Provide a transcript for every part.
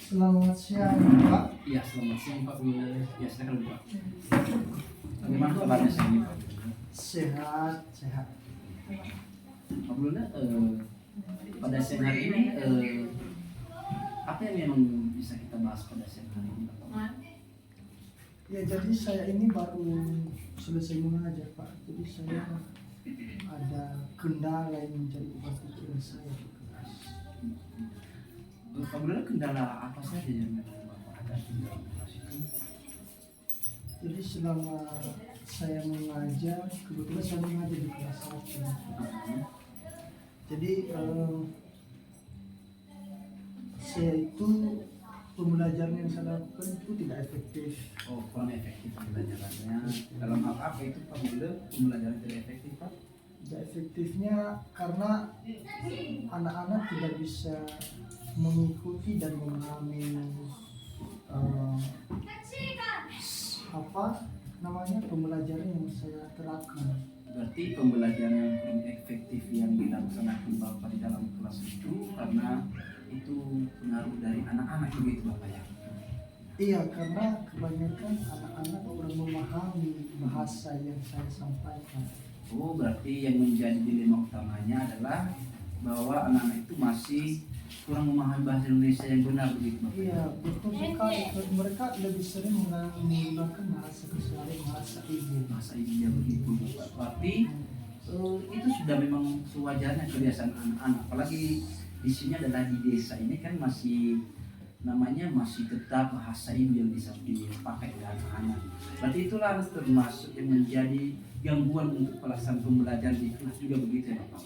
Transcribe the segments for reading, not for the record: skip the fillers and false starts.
Selamat siang, Pak. Ya, selamat siang Pak Gula. Ya, silakan Pak. Bagaimana kabarnya siang ini Pak? Sehat, sehat. Pak Gula, pada siang hari ini apa yang memang bisa kita bahas pada siang hari ini Pak? Ya, jadi saya ini baru selesai mengajar, Pak. Jadi saya ada kendala yang menjadi beban pikiran saya di kelas. Pak Gula, kendala apa saja yang memang Bapak hadapi dalam kelas itu? Jadi selama saya mengajar, kebetulan saya mengajar di kelas 1. Jadi saya itu pembelajaran yang saya lakukan itu tidak efektif. Oh, kurang efektif pembelajarannya. Dalam hal apa itu Pak Gula, pembelajaran tidak efektif Pak? Tidak efektifnya karena anak-anak tidak bisa mengikuti dan memahami apa namanya pembelajaran yang saya terapkan. Berarti pembelajaran yang kurang efektif yang dilaksanakan Bapak di dalam kelas itu karena itu pengaruh dari anak-anak begitu Bapak ya? Iya, karena kebanyakan anak-anak kurang memahami bahasa yang saya sampaikan. Oh, berarti yang menjadi dilema utamanya adalah bahwa anak-anak itu masih kurang memahami bahasa Indonesia yang benar begitu Bapak? Iya, betul sekali. Mereka lebih sering menggunakan bahasa keseharian, bahasa ibu. Bahasa ibunya begitu Bapak. Berarti itu sudah memang sewajarnya kebiasaan anak-anak. Apalagi di sini adalah di desa ini kan masih namanya masih tetap bahasa ibu yang bisa dipakai oleh anak-anak. Berarti itulah termasuk yang menjadi gangguan untuk pelaksanaan pembelajaran di kelas juga begitu ya Bapak?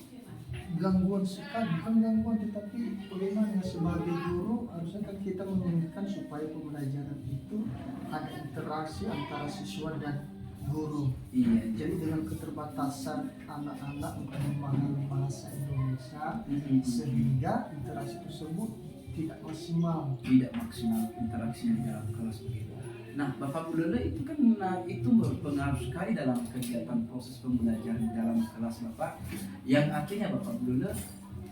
Gangguan sekali, bukan gangguan, tetapi bagaimana sebagai guru harusnya kan kita menginginkan supaya pembelajaran itu ada interaksi antara siswa dan guru. Iya. Jadi dengan keterbatasan anak-anak untuk memahami bahasa Indonesia, sehingga interaksi tersebut tidak maksimal. Tidak maksimal interaksinya di dalam kelas begitu. Nah, Bapak Budole itu kan itu berpengaruh sekali dalam kegiatan proses pembelajaran di dalam kelas Bapak. Yang artinya Bapak Budole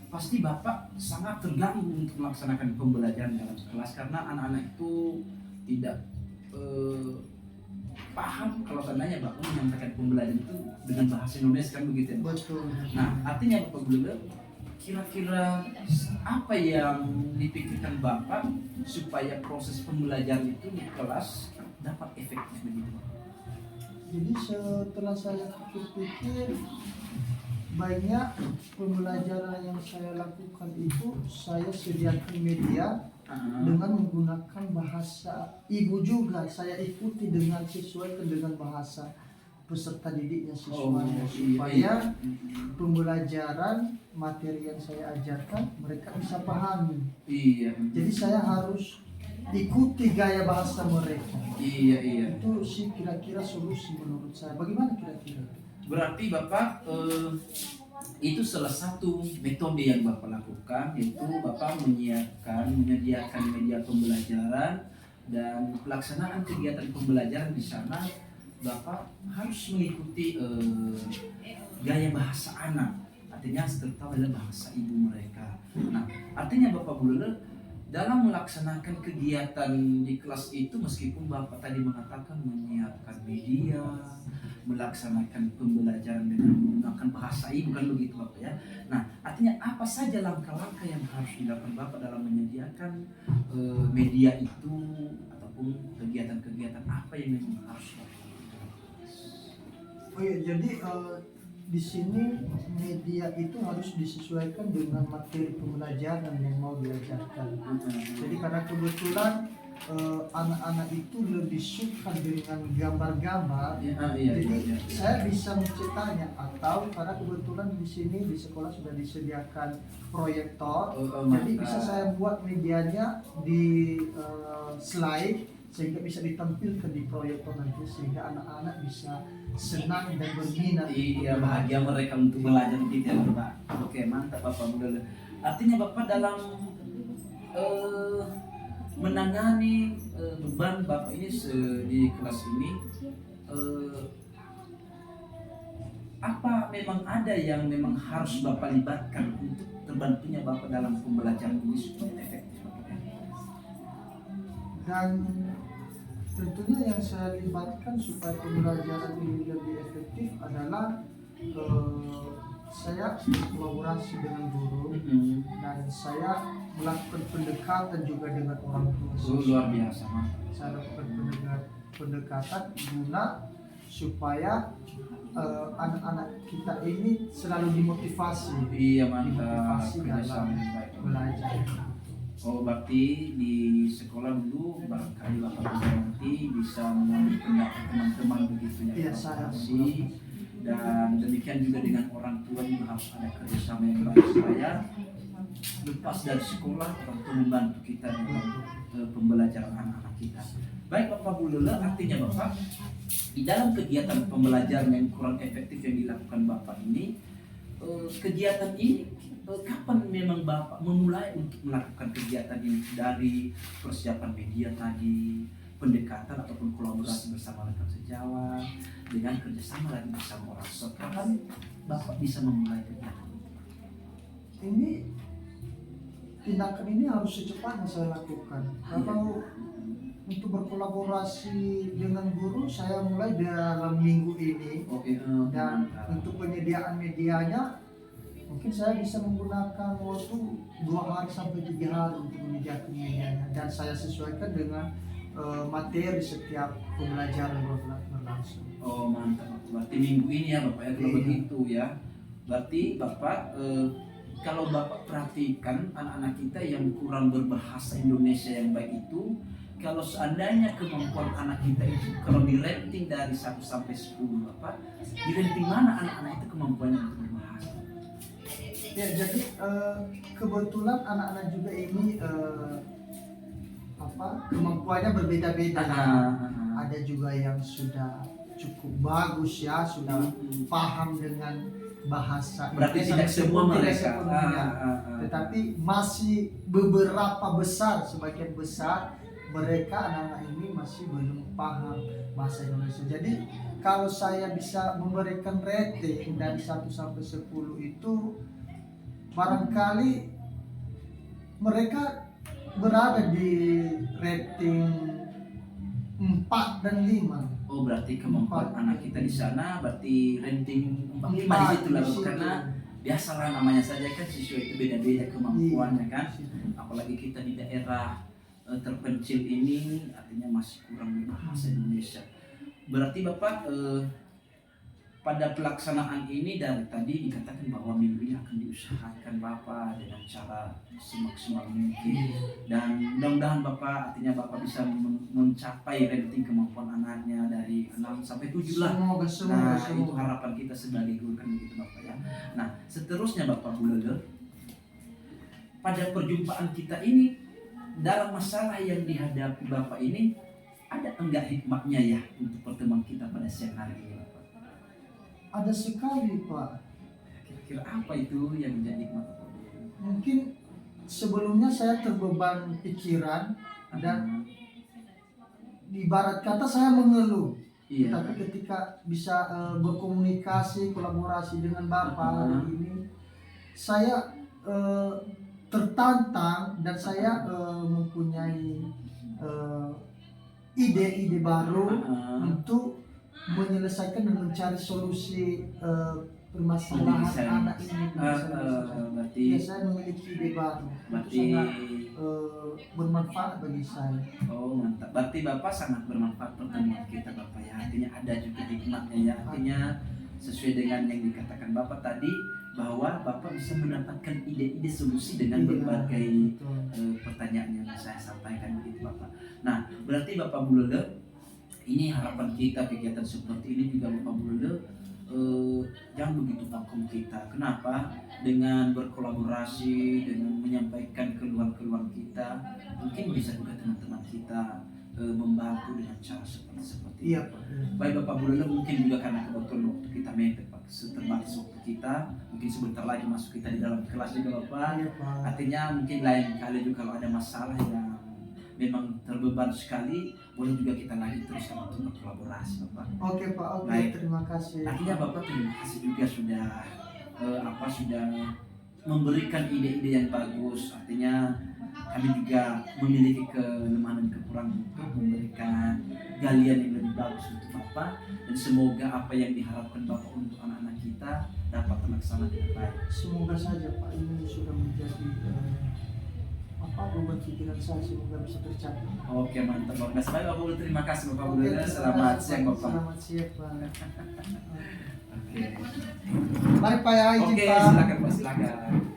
pasti Bapak sangat terganggu untuk melaksanakan pembelajaran dalam kelas karena anak-anak itu tidak paham kalau seandainya Bapak menyampaikan pembelajaran itu dengan bahasa Indonesia kan begitu ya? Betul. Nah, artinya Bapak Budole kira-kira apa yang dipikirkan Bapak supaya proses pembelajaran itu di kelas dapat efektif begitu? Jadi setelah saya pikir banyak pembelajaran yang saya lakukan itu saya sediakan media dengan menggunakan bahasa ibu juga. Saya ikuti dengan sesuaikan dengan bahasa peserta didiknya siswanya supaya pembelajaran materi yang saya ajarkan mereka bisa pahami. Iya. Jadi saya harus ikuti gaya bahasa mereka. Iya. Itu sih kira-kira solusi menurut saya. Bagaimana kira-kira? Berarti Bapak itu salah satu metode yang Bapak lakukan, yaitu Bapak menyediakan media pembelajaran dan pelaksanaan kegiatan pembelajaran di sana. Bapak harus mengikuti gaya bahasa anak, artinya terutama adalah bahasa ibu mereka. Nah, artinya Bapak Budole dalam melaksanakan kegiatan di kelas itu meskipun Bapak tadi mengatakan menyiapkan media, melaksanakan pembelajaran dengan menggunakan bahasa ibu kan begitu Bapak ya. Nah, artinya apa saja langkah-langkah yang harus dilakukan Bapak dalam menyediakan media itu ataupun kegiatan-kegiatan apa yang memang harus dilakukan? Oh iya, jadi di sini media itu harus disesuaikan dengan materi pembelajaran yang mau diajarkan. Jadi karena kebetulan anak-anak itu lebih suka dengan gambar-gambar, jadi saya bisa mencetaknya, atau karena kebetulan di sini di sekolah sudah disediakan proyektor, jadi bisa saya buat medianya di slide sehingga bisa ditampilkan di proyektor nanti sehingga anak-anak bisa senang dan berminat. Iya, bahagia mereka untuk belajar gitu ya Pak. Oke, mantap Bapak Budole. Artinya Bapak dalam menangani beban Bapak ini di kelas ini apa memang ada yang memang harus Bapak libatkan untuk terbantunya Bapak dalam pembelajaran ini supaya efektif? Dan tentunya yang saya libatkan supaya pembelajaran ini lebih efektif adalah saya kolaborasi dengan guru dan saya melakukan pendekatan juga dengan orang tua. Luar biasa, mantap. Saya lakukan pendekatan guna supaya anak-anak kita ini selalu dimotivasi. Iya, mantap. Dimotivasi Kerjasama dalam yang baik. belajar. Oh, berarti di sekolah dulu barangkali Bapak bisa nanti bisa mengambil pendapat teman-teman begitu ya, Iya, saya. kolaborasi. Dan demikian juga dengan orang tua juga harus ada kerjasama yang baik supaya lepas dari sekolah orang tua membantu kita dalam pembelajaran anak-anak kita. Baik Bapak Bu Lele, artinya Bapak di dalam kegiatan pembelajaran yang kurang efektif yang dilakukan Bapak ini, kegiatan ini kapan memang Bapak memulai untuk melakukan kegiatan ini, dari persiapan media tadi, pendekatan ataupun kolaborasi bersama rekan sejawat, dengan kerjasama lagi bersama orang tua, kapan Bapak bisa memulai kegiatan Ini tindakan ini harus secepatnya saya lakukan. Kalau untuk berkolaborasi dengan guru saya mulai dalam minggu ini. Oke, Dan untuk penyediaan medianya mungkin saya bisa menggunakan waktu 2 hari sampai 3 hari untuk menyediakan medianya, dan saya sesuaikan dengan materi setiap pembelajaran berlangsung. Oh, mantap. Berarti minggu ini ya Bapak ya, kalau Iya. begitu ya. Berarti Bapak kalau Bapak perhatikan anak-anak kita yang kurang berbahasa Indonesia yang baik itu, kalau seandainya kemampuan anak kita itu kalau di rating dari 1 sampai 10 Bapak, di rating mana anak-anak itu kemampuannya untuk berbahasa? Ya, jadi kebetulan anak-anak juga ini kemampuannya berbeda-beda. Ada juga yang sudah cukup bagus ya, sudah paham dengan bahasa. Berarti Inggris, tidak semua mereka. sepenuhnya. Tetapi masih beberapa besar, sebagian besar mereka anak-anak ini masih belum paham bahasa Indonesia. Jadi kalau saya bisa memberikan rating dari 1 sampai 10 itu, barangkali mereka berada di rating 4 dan 5. Oh, berarti kemampuan anak kita di sana berarti rating 4-5 di situ lah, di situ. karena biasalah namanya saja kan siswa itu beda-beda kemampuannya kan. Apalagi kita di daerah terpencil ini artinya masih kurang bahasa Indonesia. Berarti Bapak pada pelaksanaan ini dari tadi dikatakan bahwa minggu ini akan diusahakan Bapak dengan cara semaksimal mungkin, dan mudah-mudahan Bapak artinya Bapak bisa mencapai rating kemampuan anaknya dari 6 sampai 7 lah. Nah, itu harapan kita sebagai guru kan begitu Bapak ya. Nah, seterusnya Bapak Bu Lele, pada perjumpaan kita ini dalam masalah yang dihadapi Bapak ini, ada enggak hikmahnya ya untuk pertemuan kita pada siang hari ini Bapak? Ada sekali, Pak. Kira-kira apa itu yang menjadi hikmah Bapak? Mungkin sebelumnya saya terbeban pikiran dan ibarat kata saya mengeluh. Iya. Tapi ketika bisa berkomunikasi, kolaborasi dengan Bapak hari ini, saya tertantang dan saya mempunyai ide-ide baru untuk menyelesaikan dan mencari solusi permasalahan anak ini. Berarti Ya, saya memiliki ide baru. Itu berarti sangat bermanfaat bagi saya. oh mantap. Berarti Bapak sangat bermanfaat pertemuan kita Bapak ya. Artinya ada juga hikmahnya ya. Artinya sesuai dengan yang dikatakan Bapak tadi, bahwa Bapak bisa mendapatkan ide-ide solusi dengan berbagai pertanyaan yang saya sampaikan begitu Bapak. Nah, berarti Bapak Bu Lele, ini harapan kita kegiatan seperti ini juga Bapak Bu Lele jangan begitu vakum kita. Kenapa? Dengan berkolaborasi, dengan menyampaikan keluhan-keluhan kita, mungkin bisa juga teman-teman kita membantu dengan cara seperti Iya, itu. Pak. Baik Bapak Bu Lele, mungkin juga karena kebetulan waktu kita mepet Pak, terbatas waktu kita, mungkin sebentar lagi masuk kita di dalam kelas juga Bapak. Iya, Pak. Artinya mungkin lain kali juga kalau ada masalah yang memang terbeban sekali, boleh juga kita lagi teruskan untuk berkolaborasi Bapak. Oke, Pak. Oke, Baik. terima kasih. Artinya Bapak terima kasih juga sudah sudah memberikan ide-ide yang bagus. Artinya kami juga memiliki kelemahan dan kekurangan untuk memberikan galian yang lebih bagus untuk Bapak, dan semoga apa yang diharapkan Bapak untuk anak-anak kita dapat terlaksana dengan baik. Semoga saja Pak ini sudah menjadi beban pikiran saya, semoga bisa tercapai. Oke, mantap Bapak. Baik Bapak Bulu, terima kasih Bapak Oke, Bulu. terima Selamat kasih, siang Bapak. Selamat siang Pak. Oke. Mari Pak ya, izin Oke, Pak. silakan Pak, silakan.